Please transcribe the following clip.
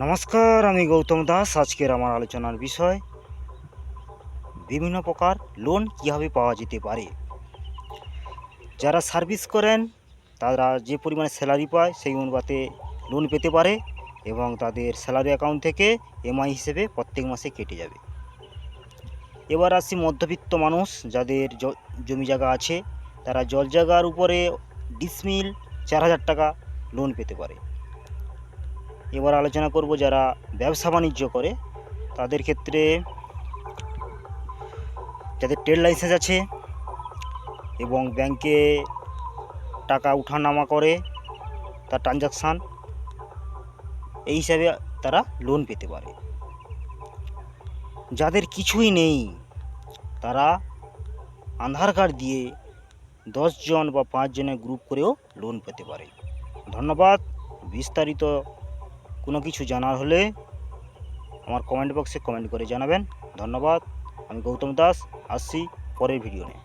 নমস্কার, আমি গৌতম দাস। আজকের আমার আলোচনার বিষয় বিভিন্ন প্রকার লোন কীভাবে পাওয়া যেতে পারে। যারা সার্ভিস করেন তারা যে পরিমাণে স্যালারি পায় সেই অনুপাতে লোন পেতে পারে এবং তাদের স্যালারি অ্যাকাউন্ট থেকে এমআই হিসেবে প্রত্যেক মাসে কেটে যাবে। এবার আসি মধ্যবিত্ত মানুষ যাদের জমি জায়গা আছে, তারা জল জায়গার উপরে ডিসমিল 4,000 টাকা লোন পেতে পারে। এবার আলোচনা করব যারা ব্যবসা বাণিজ্য করে তাদের ক্ষেত্রে যাদের ট্রেড লাইসেন্স আছে এবং ব্যাংকে টাকা উঠানামা করে তার ট্রানজাকশান, এই হিসাবে তারা লোন পেতে পারে। যাদের কিছুই নেই তারা আধার কার্ড দিয়ে 10 জন বা 5 জনের গ্রুপ করেও লোন পেতে পারে। ধন্যবাদ। বিস্তারিত কোনো কিছু জানার হলে আমার কমেন্ট বক্সে কমেন্ট করে জানাবেন। ধন্যবাদ। আমি গৌতম দাস, আসছি পরের ভিডিও নিয়ে।